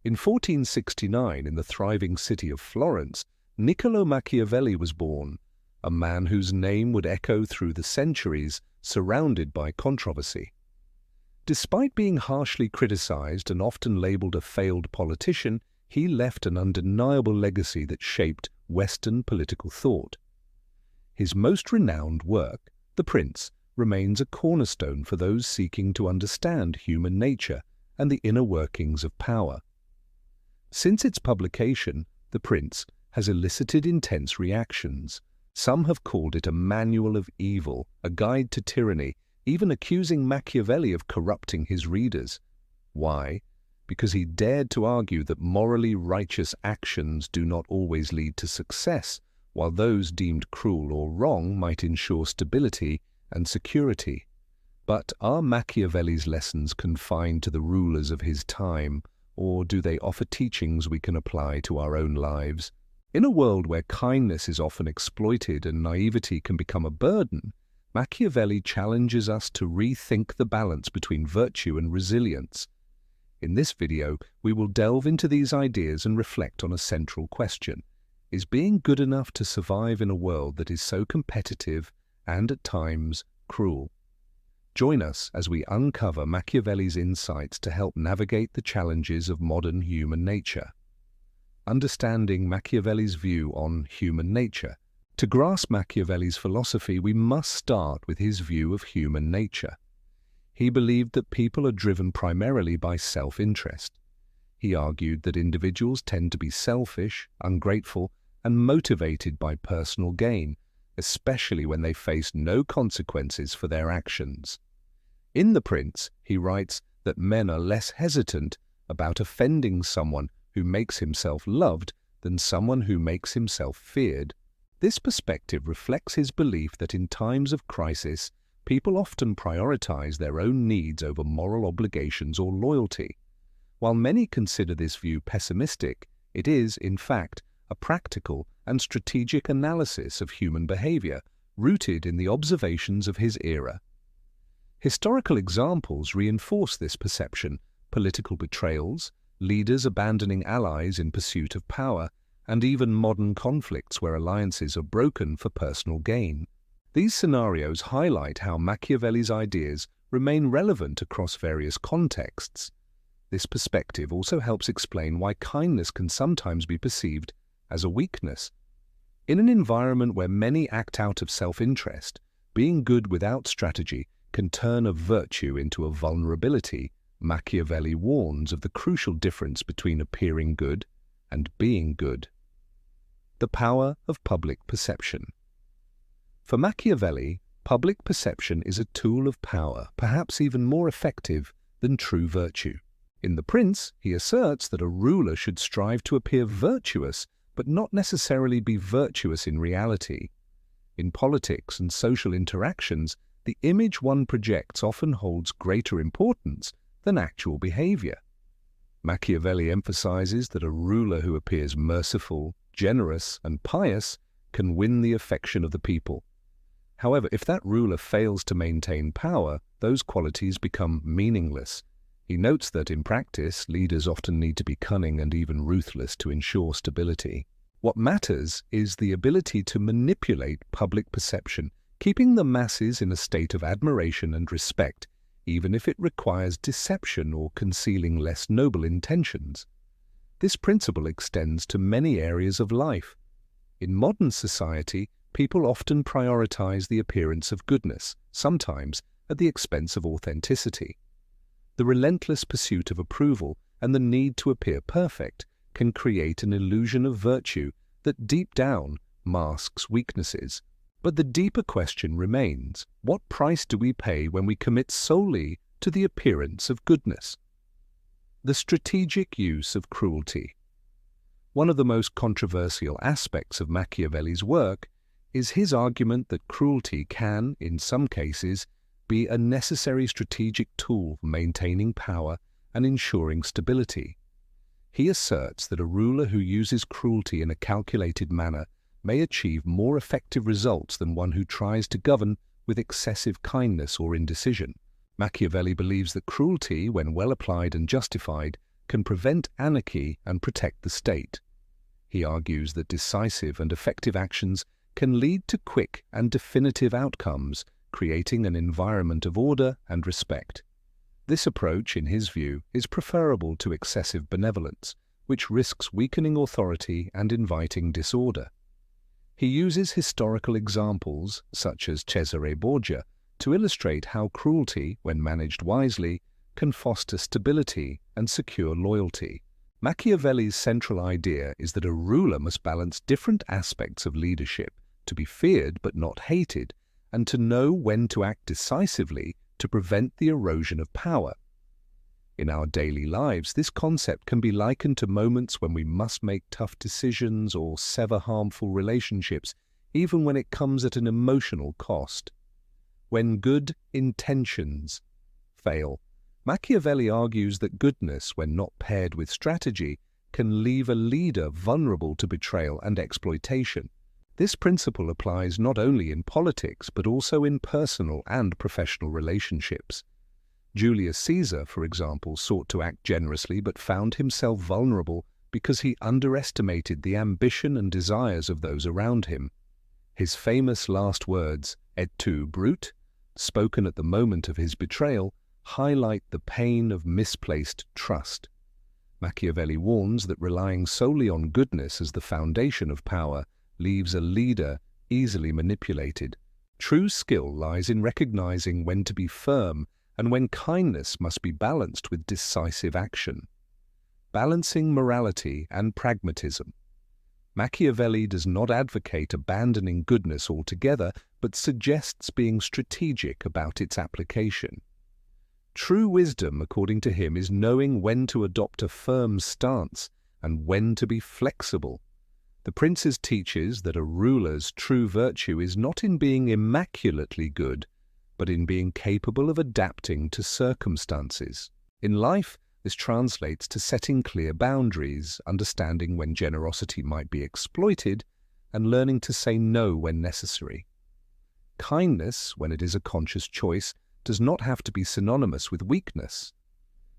In 1469, in the thriving city of Florence, Niccolò Machiavelli was born, a man whose name would echo through the centuries, surrounded by controversy. Despite being harshly criticized and often labeled a failed politician, he left an undeniable legacy that shaped Western political thought. His most renowned work, The Prince, remains a cornerstone for those seeking to understand human nature and the inner workings of power. Since its publication, The Prince has elicited intense reactions. Some have called it a manual of evil, a guide to tyranny, even accusing Machiavelli of corrupting his readers. Why? Because he dared to argue that morally righteous actions do not always lead to success, while those deemed cruel or wrong might ensure stability and security. But are Machiavelli's lessons confined to the rulers of his time, or do they offer teachings we can apply to our own lives? In a world where kindness is often exploited and naivety can become a burden, Machiavelli challenges us to rethink the balance between virtue and resilience. In this video, we will delve into these ideas and reflect on a central question. Is being good enough to survive in a world that is so competitive and, at times, cruel? Join us as we uncover Machiavelli's insights to help navigate the challenges of modern human nature. Understanding Machiavelli's view on human nature. To grasp Machiavelli's philosophy, we must start with his view of human nature. He believed that people are driven primarily by self-interest. He argued that individuals tend to be selfish, ungrateful, and motivated by personal gain, especially when they face no consequences for their actions. In The Prince, he writes that men are less hesitant about offending someone who makes himself loved than someone who makes himself feared. This perspective reflects his belief that in times of crisis, people often prioritize their own needs over moral obligations or loyalty. While many consider this view pessimistic, it is, in fact, a practical and strategic analysis of human behavior, rooted in the observations of his era. Historical examples reinforce this perception: political betrayals, leaders abandoning allies in pursuit of power, and even modern conflicts where alliances are broken for personal gain. These scenarios highlight how Machiavelli's ideas remain relevant across various contexts. This perspective also helps explain why kindness can sometimes be perceived as a weakness. In an environment where many act out of self-interest, being good without strategy can turn a virtue into a vulnerability. Machiavelli warns of the crucial difference between appearing good and being good. The power of public perception. For Machiavelli, public perception is a tool of power, perhaps even more effective than true virtue. In The Prince, he asserts that a ruler should strive to appear virtuous, but not necessarily be virtuous in reality. In politics and social interactions, the image one projects often holds greater importance than actual behavior. Machiavelli emphasizes that a ruler who appears merciful, generous, and pious can win the affection of the people. However, if that ruler fails to maintain power, those qualities become meaningless. He notes that in practice, leaders often need to be cunning and even ruthless to ensure stability. What matters is the ability to manipulate public perception, keeping the masses in a state of admiration and respect, even if it requires deception or concealing less noble intentions. This principle extends to many areas of life. In modern society, people often prioritize the appearance of goodness, sometimes at the expense of authenticity. The relentless pursuit of approval and the need to appear perfect can create an illusion of virtue that deep down masks weaknesses. But the deeper question remains: what price do we pay when we commit solely to the appearance of goodness? The strategic use of cruelty. One of the most controversial aspects of Machiavelli's work is his argument that cruelty can, in some cases, be a necessary strategic tool for maintaining power and ensuring stability. He asserts that a ruler who uses cruelty in a calculated manner may achieve more effective results than one who tries to govern with excessive kindness or indecision. Machiavelli believes that cruelty, when well applied and justified, can prevent anarchy and protect the state. He argues that decisive and effective actions can lead to quick and definitive outcomes, creating an environment of order and respect. This approach, in his view, is preferable to excessive benevolence, which risks weakening authority and inviting disorder. He uses historical examples, such as Cesare Borgia, to illustrate how cruelty, when managed wisely, can foster stability and secure loyalty. Machiavelli's central idea is that a ruler must balance different aspects of leadership, to be feared but not hated, and to know when to act decisively to prevent the erosion of power. In our daily lives, this concept can be likened to moments when we must make tough decisions or sever harmful relationships, even when it comes at an emotional cost. When good intentions fail, Machiavelli argues that goodness, when not paired with strategy, can leave a leader vulnerable to betrayal and exploitation. This principle applies not only in politics but also in personal and professional relationships. Julius Caesar, for example, sought to act generously but found himself vulnerable because he underestimated the ambition and desires of those around him. His famous last words, "Et tu, Brute," spoken at the moment of his betrayal, highlight the pain of misplaced trust. Machiavelli warns that relying solely on goodness as the foundation of power leaves a leader easily manipulated. True skill lies in recognizing when to be firm and when kindness must be balanced with decisive action. Balancing morality and pragmatism. Machiavelli does not advocate abandoning goodness altogether, but suggests being strategic about its application. True wisdom, according to him, is knowing when to adopt a firm stance and when to be flexible. The Prince teaches that a ruler's true virtue is not in being immaculately good, but in being capable of adapting to circumstances. In life, this translates to setting clear boundaries, understanding when generosity might be exploited, and learning to say no when necessary. Kindness, when it is a conscious choice, does not have to be synonymous with weakness.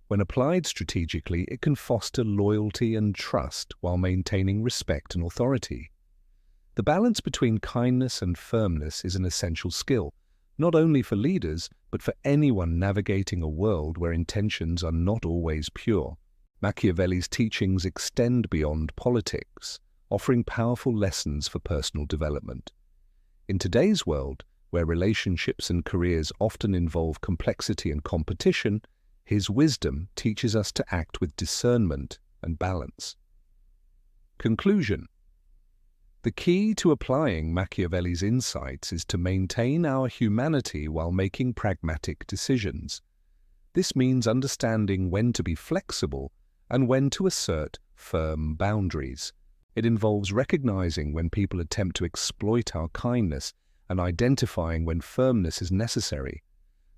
When applied strategically, it can foster loyalty and trust while maintaining respect and authority. The balance between kindness and firmness is an essential skill, not only for leaders, but for anyone navigating a world where intentions are not always pure. Machiavelli's teachings extend beyond politics, offering powerful lessons for personal development. In today's world, where relationships and careers often involve complexity and competition, his wisdom teaches us to act with discernment and balance. Conclusion. The key to applying Machiavelli's insights is to maintain our humanity while making pragmatic decisions. This means understanding when to be flexible and when to assert firm boundaries. It involves recognizing when people attempt to exploit our kindness and identifying when firmness is necessary.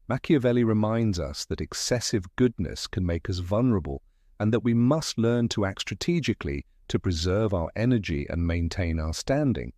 Machiavelli reminds us that excessive goodness can make us vulnerable and that we must learn to act strategically to preserve our energy and maintain our standing.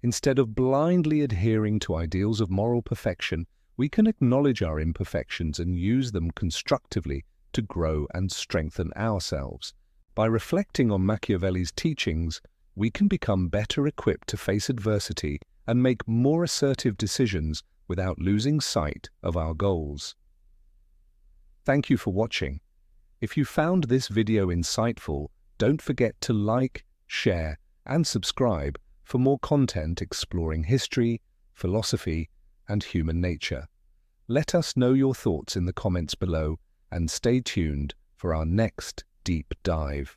Instead of blindly adhering to ideals of moral perfection, we can acknowledge our imperfections and use them constructively to grow and strengthen ourselves. By reflecting on Machiavelli's teachings, we can become better equipped to face adversity and make more assertive decisions without losing sight of our goals. Thank you for watching. If you found this video insightful, don't forget to like, share, and subscribe for more content exploring history, philosophy, and human nature. Let us know your thoughts in the comments below and stay tuned for our next deep dive.